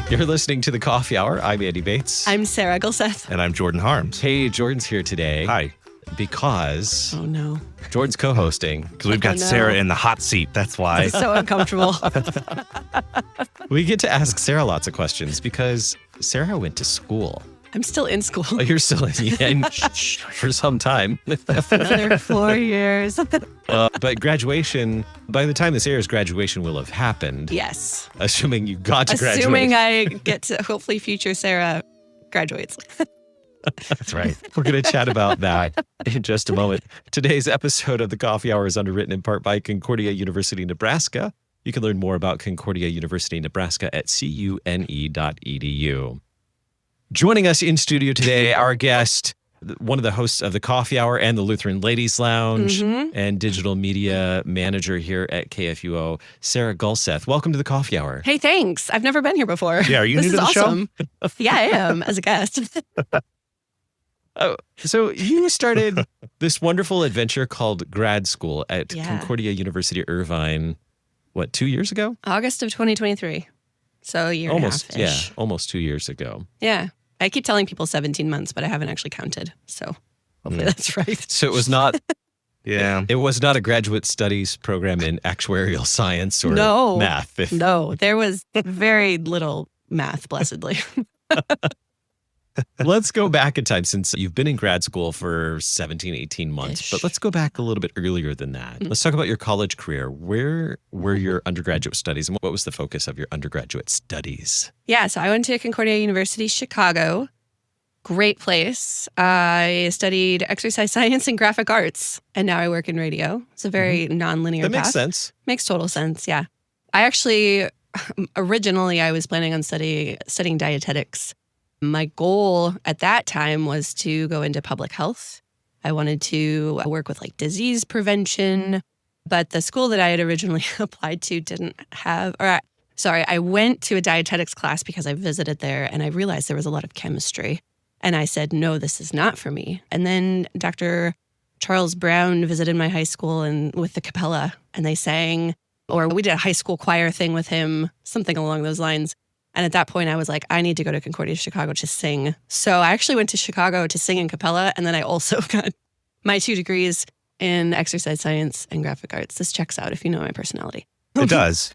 You're listening to The Coffee Hour. I'm Andy Bates. I'm Sarah Gulseth. And I'm Jordan Harms. Hey, Jordan's here today. Hi. Because... Oh, no. Jordan's co-hosting. Because we've got Sarah in the hot seat. That's why. It's so uncomfortable. We get to ask Sarah lots of questions because Sarah went to school. I'm still in school. Oh, you're still in for some time. Another 4 years. But graduation, by the time this airs, graduation will have happened. Yes. Assuming you got to graduate. Assuming I get to, hopefully future Sarah graduates. That's right. We're going to chat about that in just a moment. Today's episode of The Coffee Hour is underwritten in part by Concordia University, Nebraska. You can learn more about Concordia University, Nebraska at cune.edu. Joining us in studio today, our guest, one of the hosts of The Coffee Hour and the Lutheran Ladies Lounge and digital media manager here at KFUO, Sarah Gulseth. Welcome to The Coffee Hour. Hey, thanks. I've never been here before. Yeah, are you new to the awesome. Yeah, I am, as a guest. Oh, so you started this wonderful adventure called grad school at Concordia University Irvine, 2 years ago? August of 2023. So a year almost, and a half-ish. Yeah, almost 2 years ago. Yeah. I keep telling people 17 months, but I haven't actually counted. So hopefully that's right. So it was not... Yeah. It was not a graduate studies program in actuarial science or math. No, there was very little math, blessedly. Let's go back in time since you've been in grad school for 17, 18 months. But let's go back a little bit earlier than that. Let's talk about your college career. Where were your undergraduate studies and what was the focus of your undergraduate studies? Yeah, so I went to Concordia University, Chicago. Great place. I studied exercise science and graphic arts, and now I work in radio. It's a very nonlinear path. That makes sense. Makes total sense, yeah. I actually, originally I was planning on studying dietetics. My goal at that time was to go into public health. I wanted to work with disease prevention, but the school that I had originally applied to didn't have, I went to a dietetics class because I visited there and I realized there was a lot of chemistry. And I said, no, this is not for me. And then Dr. Charles Brown visited my high school and with the capella and they sang, or we did a high school choir thing with him, something along those lines. And at that point, I was like, I need to go to Concordia, Chicago to sing. So I actually went to Chicago to sing in capella. And then I also got my 2 degrees in exercise science and graphic arts. This checks out if you know my personality. It does.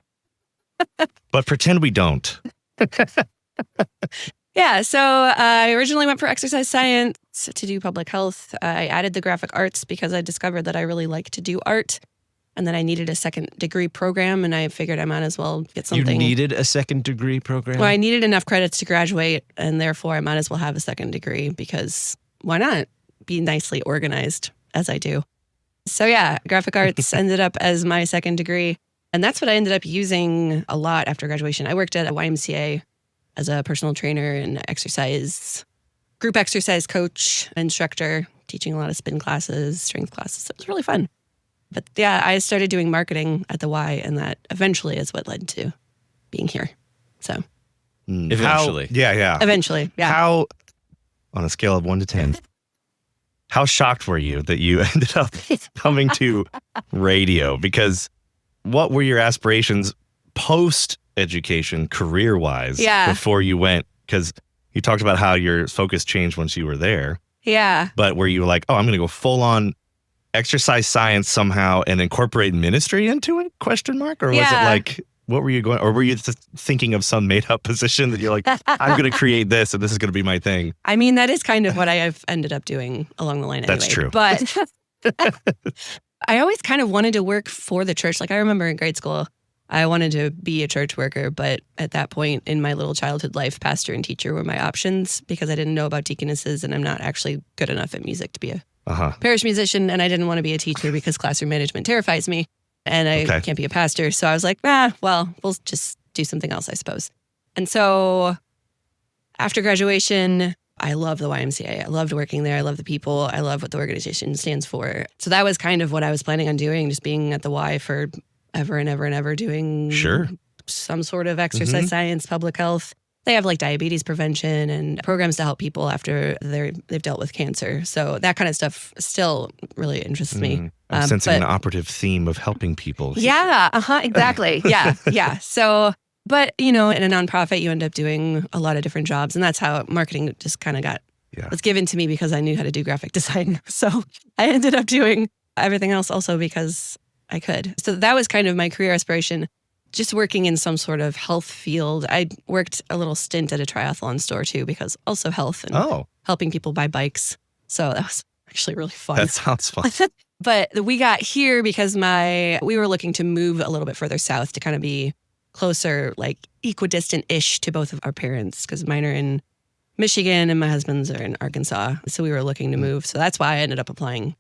But pretend we don't. Yeah, so I originally went for exercise science to do public health. I added the graphic arts because I discovered that I really like to do art. And then I needed a second degree program, and I figured I might as well get something. You needed a second degree program? Well, I needed enough credits to graduate, and therefore I might as well have a second degree because why not be nicely organized as I do? So yeah, graphic arts ended up as my second degree. And that's what I ended up using a lot after graduation. I worked at a YMCA as a personal trainer and group exercise coach, instructor, teaching a lot of spin classes, strength classes. It was really fun. But yeah, I started doing marketing at the Y, and that eventually is what led to being here. So eventually. Eventually, yeah. How, on a scale of 1 to 10, how shocked were you that you ended up coming to radio? Because what were your aspirations post-education, career-wise, before you went? Because you talked about how your focus changed once you were there. Yeah. But were you like, oh, I'm going to go full-on exercise science somehow and incorporate ministry into it? ? Or was it like, what were you going, or were you thinking of some made up position that you're like, I'm going to create this and this is going to be my thing? I mean, that is kind of what I have ended up doing along the line anyway. That's true. But I always kind of wanted to work for the church. I remember in grade school, I wanted to be a church worker, but at that point in my little childhood life, pastor and teacher were my options because I didn't know about deaconesses and I'm not actually good enough at music to be a parish musician, and I didn't want to be a teacher because classroom management terrifies me, and I can't be a pastor. So I was like, we'll just do something else, I suppose. And so after graduation, I love the YMCA. I loved working there. I love the people. I love what the organization stands for. So that was kind of what I was planning on doing, just being at the Y for ever and ever and ever, doing some sort of exercise science, public health. They have diabetes prevention and programs to help people after they've dealt with cancer. So that kind of stuff still really interests me. I'm sensing an operative theme of helping people. Yeah, exactly. Yeah. So But, in a nonprofit, you end up doing a lot of different jobs. And that's how marketing just kind of was given to me because I knew how to do graphic design. So I ended up doing everything else also because I could. So that was kind of my career aspiration, just working in some sort of health field. I worked a little stint at a triathlon store too, because also health and helping people buy bikes. So that was actually really fun. That sounds fun. But we got here because we were looking to move a little bit further south to kind of be closer, like equidistant-ish to both of our parents, because mine are in Michigan and my husband's are in Arkansas. So we were looking to move. So that's why I ended up applying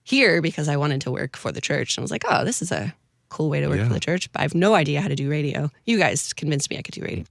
here, because I wanted to work for the church. And I was like, oh, this is a cool way to work for the church. But I have no idea how to do radio. You guys convinced me I could do radio.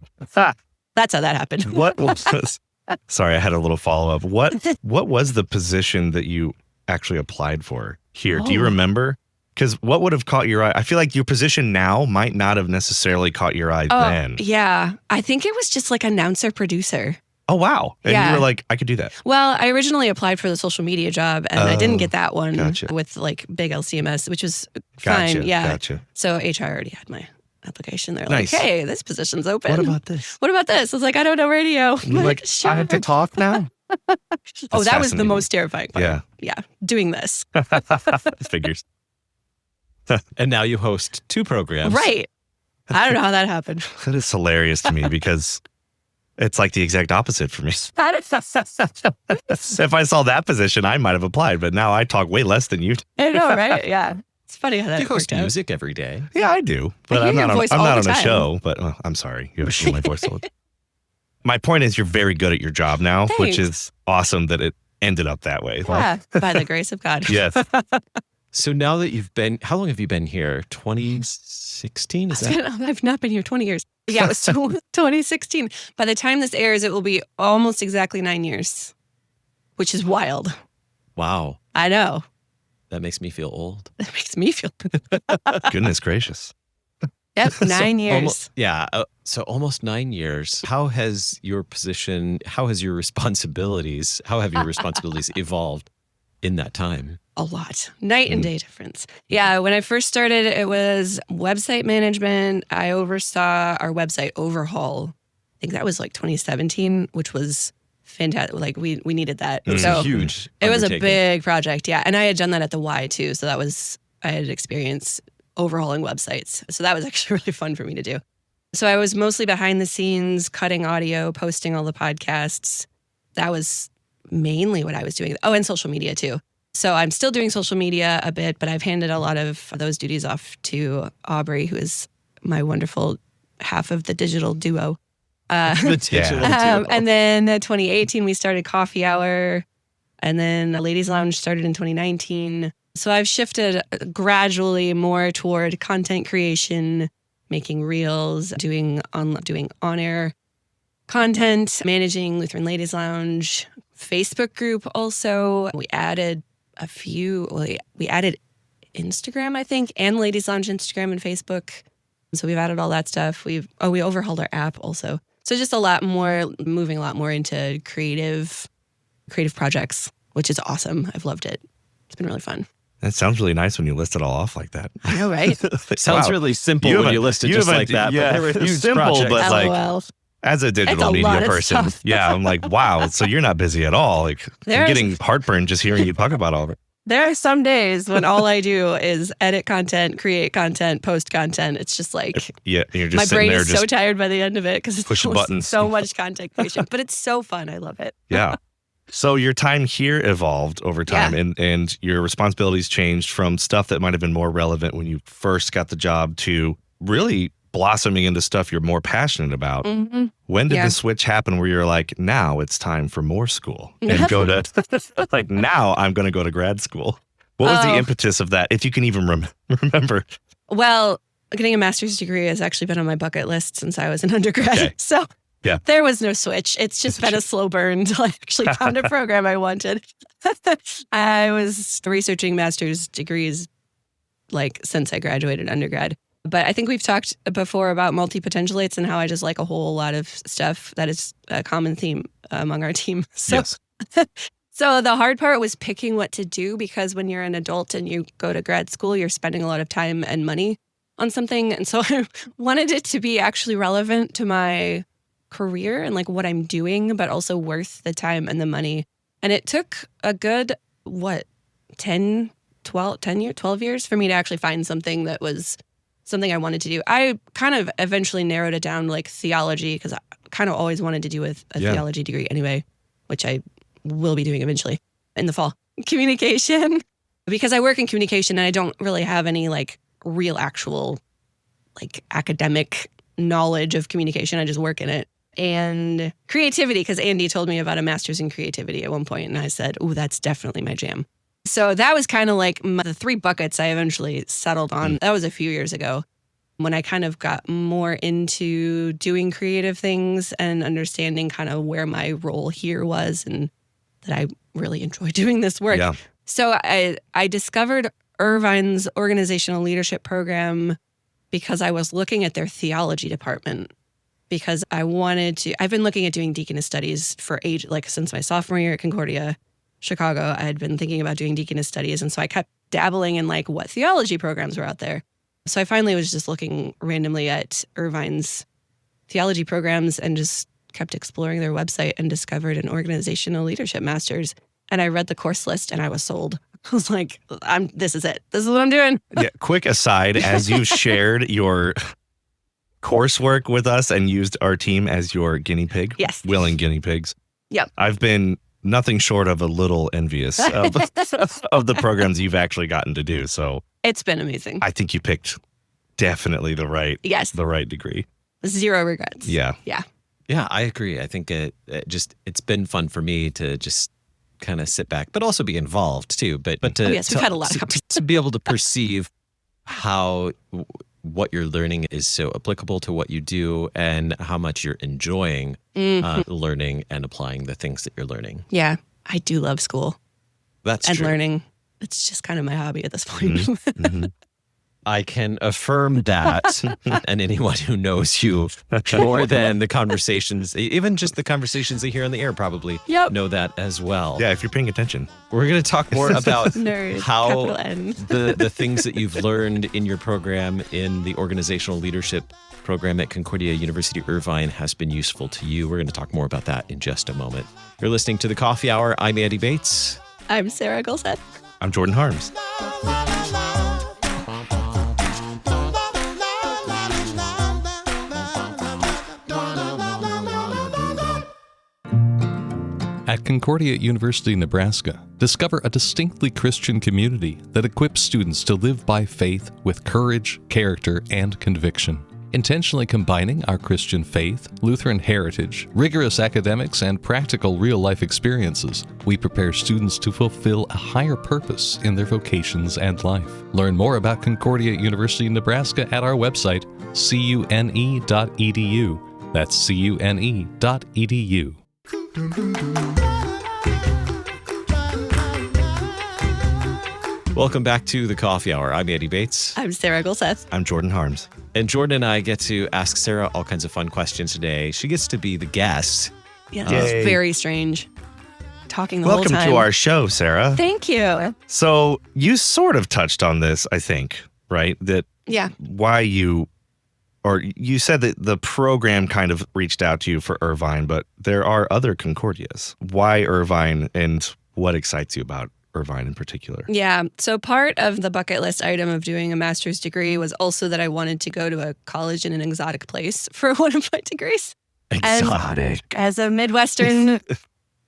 That's how that happened. What was... Sorry, I had a little follow-up. What was the position that you actually applied for here? Do you remember? Because what would have caught your eye? I feel like your position now might not have necessarily caught your eye then. Yeah. I think it was just like announcer producer. Oh, wow. And you were like, I could do that. Well, I originally applied for the social media job and I didn't get that one with like big LCMS, which was fine. Yeah. Gotcha. So HR already had my application. They're like, hey, this position's open. What about this? What about this? I was like, I don't know radio. You're like, sure. I have to talk now? That was the most terrifying part. Yeah. Yeah. Doing this. Figures. And now you host 2 programs. Right. I don't know how that happened. That is hilarious to me because it's like the exact opposite for me. If I saw that position, I might have applied, but now I talk way less than you. I know, right? Yeah. It's funny how that You host worked out. music every day. Yeah, I do. But I'm not voice on all a the time. show. But I'm sorry. You haven't heard my voice. My point is you're very good at your job now, which is awesome that it ended up that way. Yeah, by the grace of God. Yes. So now that how long have you been here? 2016? I've not been here 20 years. Yeah, it was 2016. By the time this airs, it will be almost exactly 9 years, which is wild. Wow. I know. That makes me feel old. That makes me feel. Goodness gracious. Yep, 9 years. So almost 9 years. How has your responsibilities evolved in that time? A lot. Night and day difference. Yeah, when I first started, it was website management. I oversaw our website overhaul. I think that was like 2017, which was fantastic. Like we needed that. It was a huge It was a undertaking. big project, yeah. And I had done that at the Y too. So I had experience overhauling websites. So that was actually really fun for me to do. So I was mostly behind the scenes, cutting audio, posting all the podcasts. That was mainly what I was doing. Oh, and social media too. So I'm still doing social media a bit, but I've handed a lot of those duties off to Aubrey, who is my wonderful half of the digital duo. The digital duo. And then 2018, we started Coffee Hour. And then Ladies Lounge started in 2019. So I've shifted gradually more toward content creation, making reels, doing on-air content, managing Lutheran Ladies Lounge, Facebook group also. We added we added Instagram, I think, and Ladies Lounge Instagram and Facebook. So we've added all that stuff. We overhauled our app also. So just moving a lot more into creative projects, which is awesome. I've loved it. It's been really fun. That sounds really nice when you list it all off like that. I know, right? Sounds really simple when you list it just like that. Yeah, but they were huge simple, projects. but like LOL. as a digital media person, I'm like, wow. So you're not busy at all. Like I'm getting heartburn just hearing you talk about all of it. There are some days when all I do is edit content, create content, post content. It's just like you're just my sitting brain there is so tired by the end of it because it's pushing buttons. so much content creation. But it's so fun. I love it. Yeah. So your time here evolved over time and your responsibilities changed from stuff that might have been more relevant when you first got the job to really blossoming into stuff you're more passionate about. Mm-hmm. When did the switch happen where you're like, now it's time for more school and go to, like, now I'm going to go to grad school? What was the impetus of that, if you can even remember? Well, getting a master's degree has actually been on my bucket list since I was an undergrad. Okay. So yeah, there was no switch. It's just been a slow burn until I actually found a program I wanted. I was researching master's degrees like since I graduated undergrad. But I think we've talked before about multi-potentialates and how I just like a whole lot of stuff. That is a common theme among our team. So, yes. So the hard part was picking what to do because when you're an adult and you go to grad school, you're spending a lot of time and money on something. And so I wanted it to be actually relevant to my career and like what I'm doing, but also worth the time and the money. And it took a good, 12 years for me to actually find something that was something I wanted to do. I kind of eventually narrowed it down to like theology because I kind of always wanted to do with a theology degree anyway, which I will be doing eventually in the fall. Communication, because I work in communication and I don't really have any like real actual like academic knowledge of communication. I just work in it. And creativity, because Andy told me about a master's in creativity at one point, and I said, "Oh, that's definitely my jam." So that was kind of like the 3 buckets I eventually settled on. That was a few years ago when I kind of got more into doing creative things and understanding kind of where my role here was and that I really enjoy doing this work. Yeah. So I discovered Irvine's organizational leadership program because I was looking at their theology department. Because I've been looking at doing deaconess studies for since my sophomore year at Concordia, Chicago. I had been thinking about doing deaconess studies. And so I kept dabbling in like what theology programs were out there. So I finally was just looking randomly at Irvine's theology programs and just kept exploring their website and discovered an organizational leadership master's. And I read the course list and I was sold. I was like, this is it. This is what I'm doing. Yeah. Quick aside, as you shared your coursework with us and used our team as your guinea pig. Yes. Willing guinea pigs. Yep. I've been nothing short of a little envious of the programs you've actually gotten to do. So it's been amazing. I think you picked definitely the right degree. 0 regrets. Yeah. Yeah. Yeah, I agree. I think it's been fun for me to just kind of sit back, but also be involved too. But we've had a lot of conversations. To be able to perceive how what you're learning is so applicable to what you do and how much you're enjoying learning and applying the things that you're learning. Yeah, I do love school. That's and true. learning. It's just kind of my hobby at this point. Mm-hmm. Mm-hmm. I can affirm that, and anyone who knows you more than the conversations, even just the conversations they hear on the air probably know that as well. Yeah, if you're paying attention. We're going to talk more about Nerd, how N. the things that you've learned in your program, in the organizational leadership program at Concordia University Irvine has been useful to you. We're going to talk more about that in just a moment. You're listening to The Coffee Hour. I'm Andy Bates. I'm Sarah Gulseth. I'm Jordan Harms. At Concordia University, Nebraska, discover a distinctly Christian community that equips students to live by faith with courage, character, and conviction. Intentionally combining our Christian faith, Lutheran heritage, rigorous academics, and practical real-life experiences, we prepare students to fulfill a higher purpose in their vocations and life. Learn more about Concordia University, Nebraska at our website, cune.edu. That's cune.edu. Welcome back to The Coffee Hour. I'm Andy Bates. I'm Sarah Gulseth. I'm Jordan Harms. And Jordan and I get to ask Sarah all kinds of fun questions today. She gets to be the guest. Yeah, it's very strange. Talking the whole time. Welcome to our show, Sarah. Thank you. So you sort of touched on this, I think, right? That why you said that the program kind of reached out to you for Irvine, but there are other Concordias. Why Irvine and what excites you about Irvine in particular? Yeah. So part of the bucket list item of doing a master's degree was also that I wanted to go to a college in an exotic place for one of my degrees. Exotic. As a Midwestern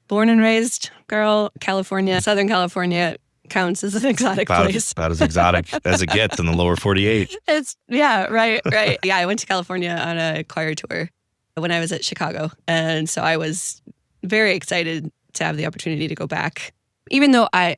born and raised girl, Southern California counts as an exotic place. About as exotic as it gets in the lower 48. Right. Yeah, I went to California on a choir tour when I was at Chicago. And so I was very excited to have the opportunity to go back. Even though I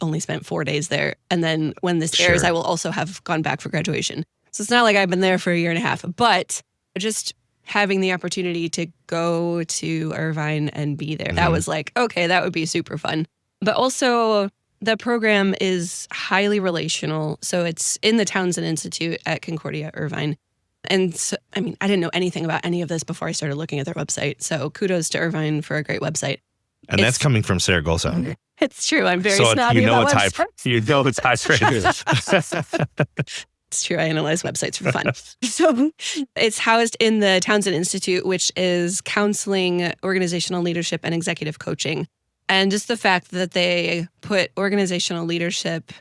only spent 4 days there. And then when this airs, I will also have gone back for graduation. So it's not like I've been there for a year and a half. But just having the opportunity to go to Irvine and be there, that was like, okay, that would be super fun. But also the program is highly relational. So it's in the Townsend Institute at Concordia Irvine. And so, I didn't know anything about any of this before I started looking at their website. So kudos to Irvine for a great website. And that's coming from Sarah Gulseth. It's true. I'm very snobby about websites. You know it's high praise. It's true. I analyze websites for fun. So it's housed in the Townsend Institute, which is counseling, organizational leadership, and executive coaching. And just the fact that they put organizational leadership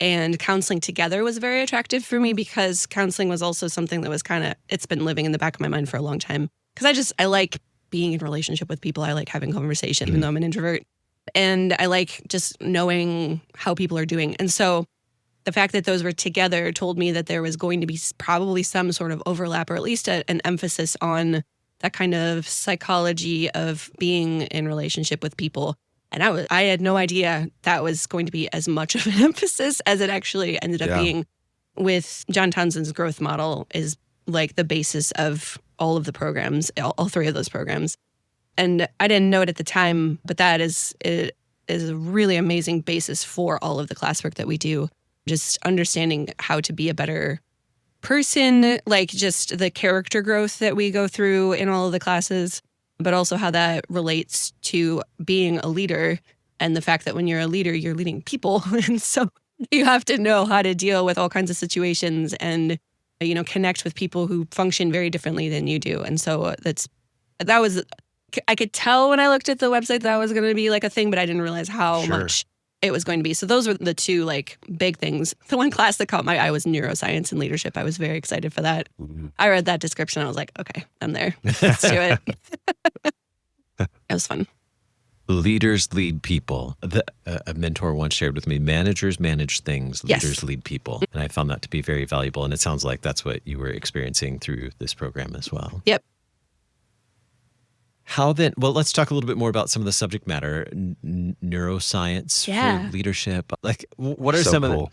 and counseling together was very attractive for me, because counseling was also something that was it's been living in the back of my mind for a long time. Because I like being in relationship with people. I like having conversation, even though I'm an introvert. And I like just knowing how people are doing. And so the fact that those were together told me that there was going to be probably some sort of overlap, or at least an emphasis on that kind of psychology of being in relationship with people. And I had no idea that was going to be as much of an emphasis as it actually ended up being. With John Townsend's growth model is like the basis of all of the programs, all three of those programs. And I didn't know it at the time, but it is a really amazing basis for all of the classwork that we do. Just understanding how to be a better person, like just the character growth that we go through in all of the classes, but also how that relates to being a leader, and the fact that when you're a leader, you're leading people. And so you have to know how to deal with all kinds of situations and, connect with people who function very differently than you do. And so I could tell when I looked at the website that was going to be like a thing, but I didn't realize how much it was going to be. So those were the two like big things. The one class that caught my eye was neuroscience and leadership. I was very excited for that. I read that description. I was like, okay, I'm there. Let's do it. It was fun. Leaders lead people. A mentor once shared with me, managers manage things, leaders lead people. And I found that to be very valuable. And it sounds like that's what you were experiencing through this program as well. Yep. How then, well, let's talk a little bit more about some of the subject matter, neuroscience for leadership. Like, what are some of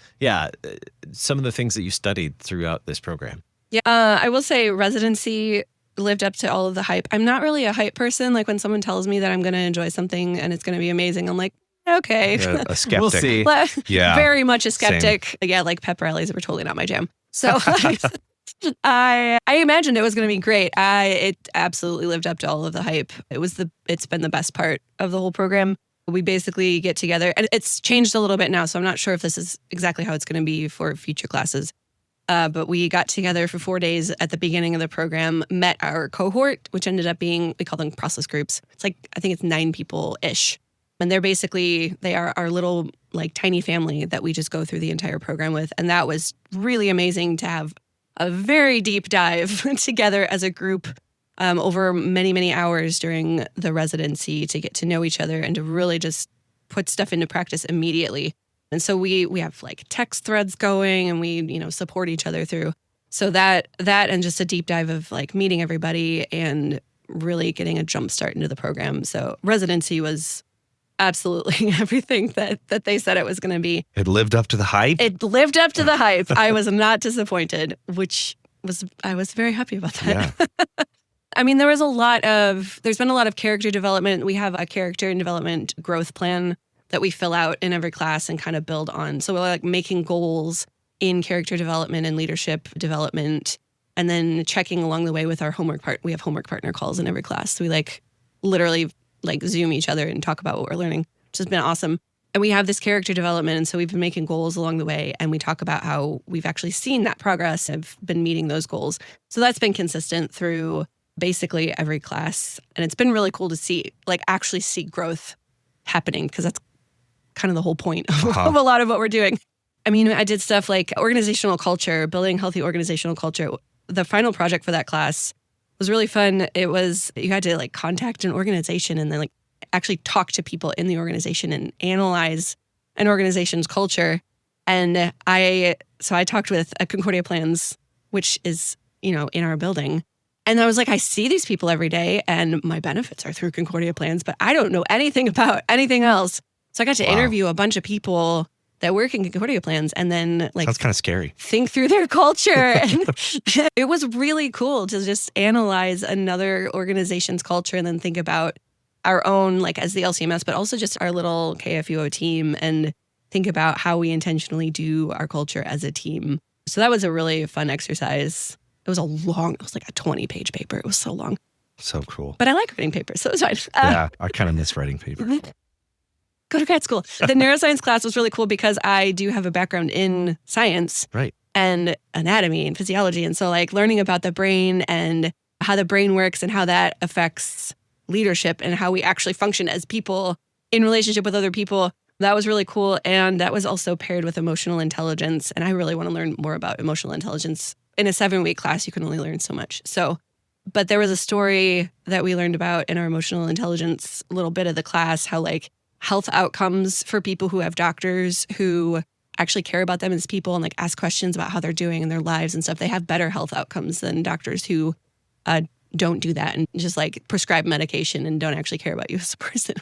the things that you studied throughout this program? Yeah, I will say residency lived up to all of the hype. I'm not really a hype person. Like when someone tells me that I'm going to enjoy something and it's going to be amazing, I'm like, okay. A skeptic. We'll see. Very much a skeptic. Same. Yeah, like pep rallies were totally not my jam. So I imagined it was going to be great. It absolutely lived up to all of the hype. It's been the best part of the whole program. We basically get together, and it's changed a little bit now, so I'm not sure if this is exactly how it's going to be for future classes. But we got together for 4 days at the beginning of the program, met our cohort, which ended up being, we call them process groups. It's like, I think it's 9 people-ish. And they are our little like tiny family that we just go through the entire program with. And that was really amazing to have a very deep dive together as a group over many, many hours during the residency to get to know each other and to really just put stuff into practice immediately. And so we have like text threads going, and we, support each other through. So that and just a deep dive of like meeting everybody and really getting a jump start into the program. So residency was absolutely everything that they said it was going to be. It lived up to the hype? It lived up to the hype. I was not disappointed, I was very happy about that. Yeah. I mean, there's been a lot of character development. We have a character and development growth plan that we fill out in every class and kind of build on. So we're like making goals in character development and leadership development, and then checking along the way with our homework part. We have homework partner calls in every class. So we like literally like Zoom each other and talk about what we're learning, which has been awesome. And we have this character development. And so we've been making goals along the way, and we talk about how we've actually seen that progress and have been meeting those goals. So that's been consistent through basically every class. And it's been really cool to actually see growth happening, because that's kind of the whole point of a lot of what we're doing. I mean, I did stuff like organizational culture, building healthy organizational culture. The final project for that class was really fun. It was, you had to like contact an organization and then like actually talk to people in the organization and analyze an organization's culture. And I talked with a Concordia Plans, which is, in our building. And I was like, I see these people every day and my benefits are through Concordia Plans, but I don't know anything about anything else. So I got to interview a bunch of people that work in Concordia Plans, and then like sounds kind of scary. Think through their culture. And it was really cool to just analyze another organization's culture and then think about our own, like as the LCMS, but also just our little KFUO team, and think about how we intentionally do our culture as a team. So that was a really fun exercise. It was like a 20-page paper. It was so long. So cool. But I like writing papers, so it was fine. Yeah, I kind of miss writing papers. Go to grad school. The neuroscience class was really cool because I do have a background in science. Right. and anatomy and physiology. And so like learning about the brain and how the brain works and how that affects leadership and how we actually function as people in relationship with other people, that was really cool. And that was also paired with emotional intelligence. And I really want to learn more about emotional intelligence. In a 7-week class, you can only learn so much. But there was a story that we learned about in our emotional intelligence little bit of the class, how like health outcomes for people who have doctors who actually care about them as people and like ask questions about how they're doing in their lives and stuff. They have better health outcomes than doctors who don't do that and just like prescribe medication and don't actually care about you as a person.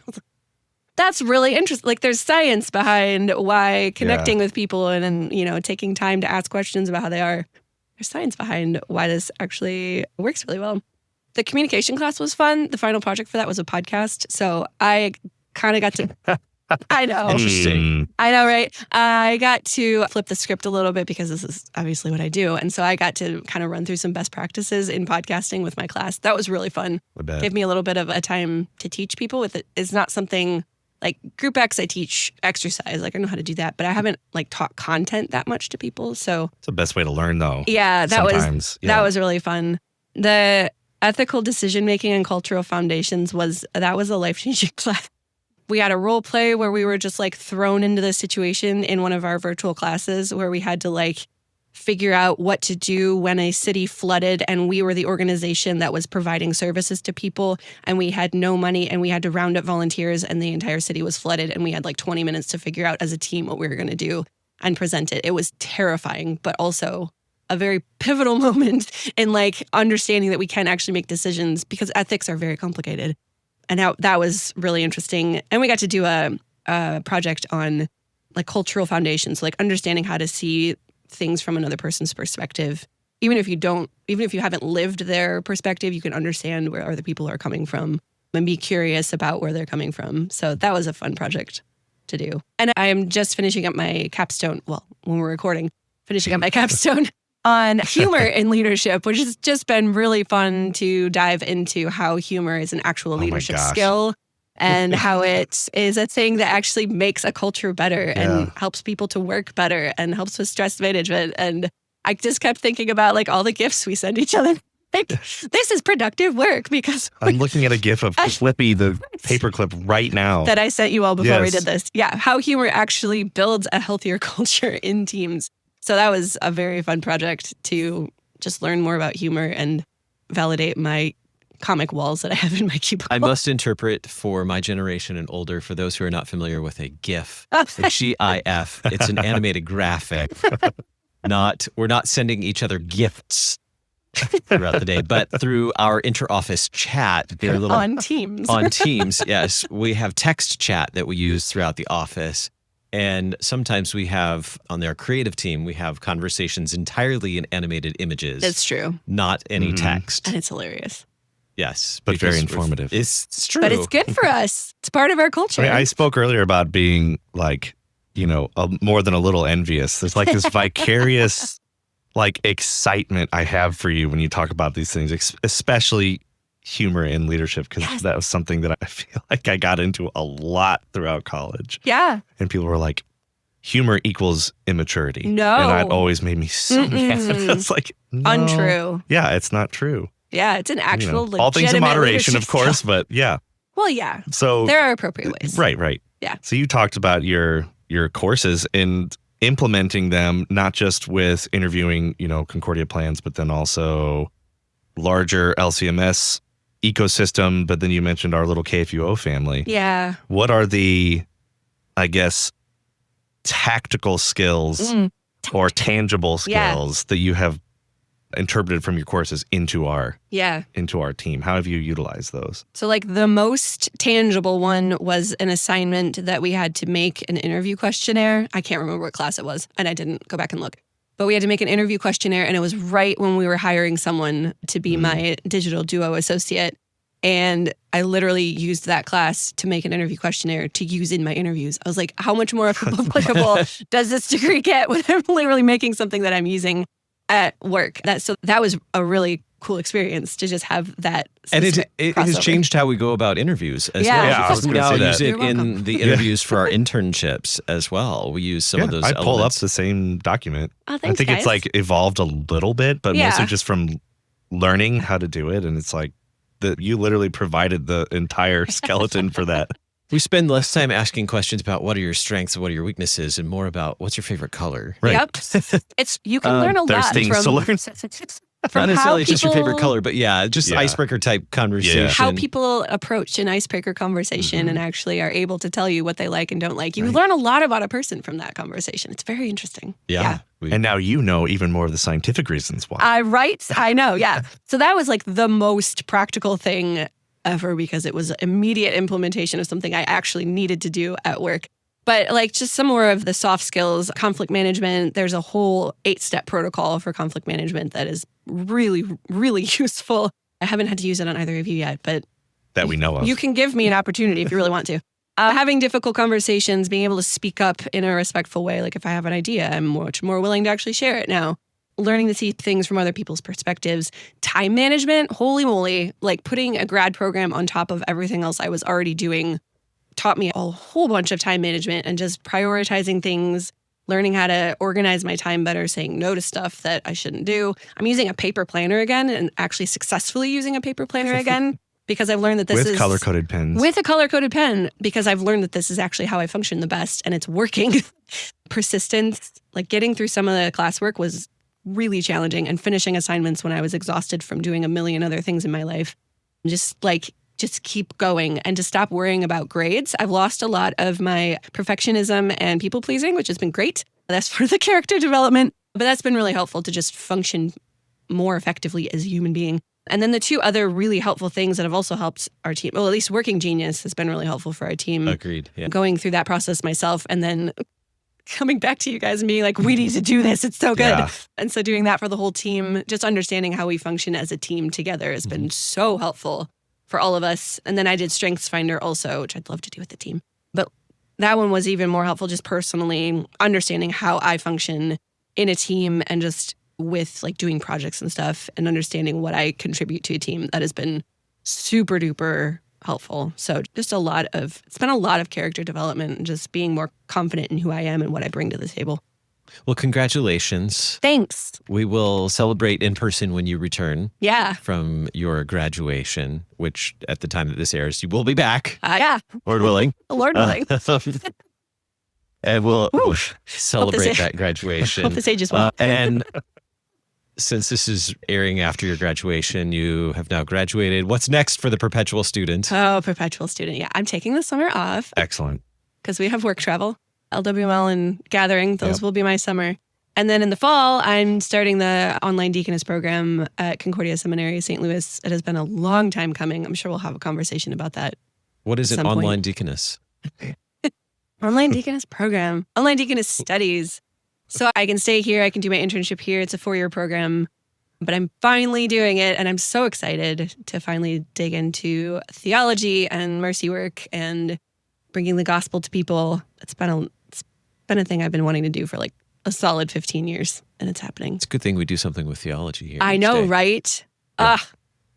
That's really interesting. Like there's science behind why connecting with people and taking time to ask questions about how they are. There's science behind why this actually works really well. The communication class was fun. The final project for that was a podcast. So I kind of got to... I know. Interesting. I know, right? I got to flip the script a little bit because this is obviously what I do. And so I got to kind of run through some best practices in podcasting with my class. That was really fun. Gave me a little bit of a time to teach people with it. It's not something like Group X, I teach exercise. Like I know how to do that, but I haven't like taught content that much to people. So it's the best way to learn though. Yeah, that was really fun. The ethical decision-making and cultural foundations was a life-changing class. We had a role play where we were just like thrown into the situation in one of our virtual classes where we had to like figure out what to do when a city flooded and we were the organization that was providing services to people and we had no money and we had to round up volunteers and the entire city was flooded and we had like 20 minutes to figure out as a team what we were going to do and present it. It was terrifying, but also a very pivotal moment in like understanding that we can actually make decisions because ethics are very complicated. And that was really interesting. And we got to do a project on like cultural foundations, like understanding how to see things from another person's perspective. Even if you haven't lived their perspective, you can understand where other people are coming from and be curious about where they're coming from. So that was a fun project to do. And I am just finishing up my capstone. Well, when we're recording, finishing up my capstone on humor in leadership, which has just been really fun to dive into how humor is an actual leadership skill and how it is a thing that actually makes a culture better and helps people to work better and helps with stress management. And I just kept thinking about like all the gifts we send each other. Like, this is productive work because I'm looking at a gif of Clippy, the paperclip right now. That I sent you all before we did this. Yeah, how humor actually builds a healthier culture in teams. So that was a very fun project to just learn more about humor and validate my comic walls that I have in my cubicle. I must interpret for my generation and older, for those who are not familiar with a GIF, a GIF. It's an animated graphic. We're not sending each other gifts throughout the day, but through our inter-office chat. On Teams. On Teams, yes. We have text chat that we use throughout the office. And sometimes we have, on our creative team, we have conversations entirely in animated images. That's true. Not any text. And it's hilarious. Yes. But very informative. It's true. But it's good for us. It's part of our culture. I spoke earlier about being like, more than a little envious. There's like this vicarious like excitement I have for you when you talk about these things, especially humor in leadership, because that was something that I feel like I got into a lot throughout college. Yeah. And people were like, humor equals immaturity. No. And that always made me so mad. It's like, no. Untrue. Yeah, it's not true. Yeah, it's an actual legitimate all things in moderation, leadership of course, skill. but yeah. Well, yeah. So there are appropriate ways. Right. Yeah. So you talked about your courses and implementing them, not just with interviewing, Concordia plans, but then also larger LCMS ecosystem. But then you mentioned our little KFUO family. Yeah. What are the, I guess, tactical skills or tangible skills that you have interpreted from your courses into our team? How have you utilized those? So like the most tangible one was an assignment that we had to make an interview questionnaire. I can't remember what class it was, and I didn't go back and look. But we had to make an interview questionnaire, and it was right when we were hiring someone to be my digital duo associate. And I literally used that class to make an interview questionnaire to use in my interviews. I was like, how much more applicable does this degree get when I'm literally making something that I'm using at work? That was a really cool experience to just have that. And it has crossover. changed how we go about interviews as Yeah. well. Yeah, I was We gonna now say that. use it You're in welcome. the interviews for our internships as well. We use some of those I pull up elements. the same document. Oh, I thanks, think guys. it's like evolved a little bit, but mostly Yeah. just from learning how to do it. And it's like that you literally provided the entire skeleton for that. We spend less time asking questions about what are your strengths and what are your weaknesses and more about what's your favorite color. Right. Yep. You can learn a There's lot things from, to learn. from Not how necessarily just your favorite people- color, but just Yeah. icebreaker type conversation. how people approach an icebreaker conversation and actually are able to tell you what they like and don't like. You Right. learn a lot about a person from that conversation. It's very interesting. Yeah. And now you know even more of the scientific reasons why. Right? I know. Yeah. So that was like the most practical thing ever because it was immediate implementation of something I actually needed to do at work. But like just some more of the soft skills, conflict management, there's a whole 8-step protocol for conflict management that is really, really useful. I haven't had to use it on either of you yet, but that we know of. you can give me an opportunity if you really want to. Having difficult conversations, being able to speak up in a respectful way. Like if I have an idea, I'm much more willing to actually share it now. Learning to see things from other people's perspectives. Time management, holy moly, like putting a grad program on top of everything else I was already doing taught me a whole bunch of time management and just prioritizing things, learning how to organize my time better, saying no to stuff that I shouldn't do. I'm using a paper planner again and actually successfully using a paper planner again because I've learned that this with is color-coded pens. with a color-coded pen because I've learned that this is actually how I function the best and it's working. Persistence, like getting through some of the classwork was really challenging and finishing assignments when I was exhausted from doing a million other things in my life. Just keep going and to stop worrying about grades. I've lost a lot of my perfectionism and people pleasing, which has been great. That's for the character development, but that's been really helpful to just function more effectively as a human being. And then the two other really helpful things that have also helped our team, well, at least Working Genius has been really helpful for our team. Agreed. Yeah. Going through that process myself and then coming back to you guys and being like, we need to do this. It's so good. Yeah. And so doing that for the whole team, just understanding how we function as a team together has been so helpful for all of us. And then I did Strengths Finder also, which I'd love to do with the team. But that one was even more helpful just personally understanding how I function in a team and just with like doing projects and stuff and understanding what I contribute to a team. That has been super duper helpful. So just it's been a lot of character development and just being more confident in who I am and what I bring to the table. Well, congratulations. Thanks. We will celebrate in person when you return Yeah. from your graduation, which at the time that this airs, you will be back, Yeah. Lord willing. Lord willing. And we'll Woof. celebrate Hope that graduation. Hope this ages well. And since this is airing after your graduation, you have now graduated. What's next for the perpetual student? Oh, perpetual student. Yeah. I'm taking the summer off Excellent. because we have work travel, LWML and gathering. Those Yep. will be my summer. And then in the fall, I'm starting the online deaconess program at Concordia Seminary, St. Louis. It has been a long time coming. I'm sure we'll have a conversation about that. What is an some point. online deaconess? Online deaconess program, online deaconess studies. So I can stay here. I can do my internship here. It's a 4-year program, but I'm finally doing it. And I'm so excited to finally dig into theology and mercy work and bringing the gospel to people. It's been a thing I've been wanting to do for like a solid 15 years, and it's happening. It's a good thing we do something with theology here. I each know, day. right?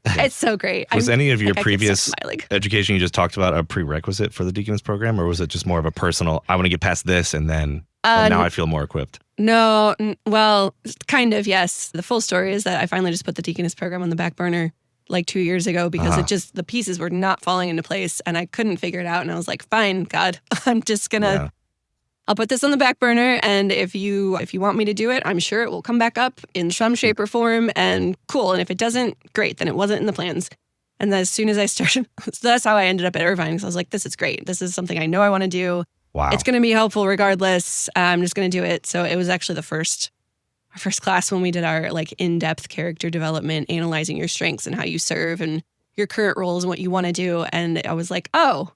It's so great. Was any of your I could stop previous smiling. education you just talked about a prerequisite for the deaconess program, or was it just more of a personal, I want to get past this and then now I feel more equipped? No, well, kind of, yes. The full story is that I finally just put the deaconess program on the back burner like 2 years ago because the pieces were not falling into place and I couldn't figure it out. And I was like, fine, God, I'm just gonna, I'll put this on the back burner. And if you want me to do it, I'm sure it will come back up in some shape or form and cool. And if it doesn't, great, then it wasn't in the plans. And as soon as I started, so that's how I ended up at Irvine because I was like, this is great. This is something I know I want to do. Wow. It's going to be helpful regardless. I'm just going to do it. So it was actually our first class when we did our like in-depth character development, analyzing your strengths and how you serve and your current roles and what you want to do. And I was like, oh,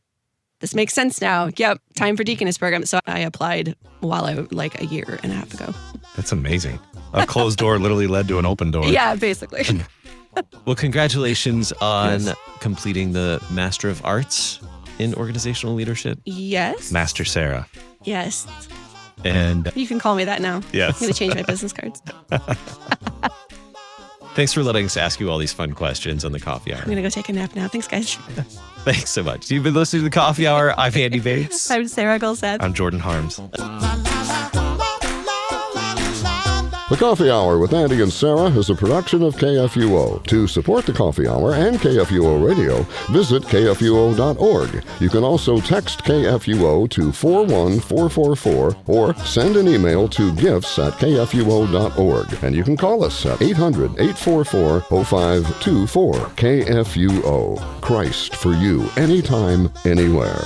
this makes sense now. Yep, time for deaconess program. So I applied like a year and a half ago. That's amazing. A closed door literally led to an open door. Yeah, basically. Well, congratulations on completing the Master of Arts in Organizational Leadership. Yes. Master Sarah. Yes. And You can call me that now. Yes. I'm going to change my business cards. Thanks for letting us ask you all these fun questions on the Coffee Hour. I'm going to go take a nap now. Thanks, guys. Thanks so much. You've been listening to the Coffee Hour. I'm Andy Bates. I'm Sarah Gulseth. I'm Jordan Harms. The Coffee Hour with Andy and Sarah is a production of KFUO. To support the Coffee Hour and KFUO Radio, visit KFUO.org. You can also text KFUO to 41444 or send an email to gifts@kfuo.org. And you can call us at 800-844-0524. KFUO. Christ for you, anytime, anywhere.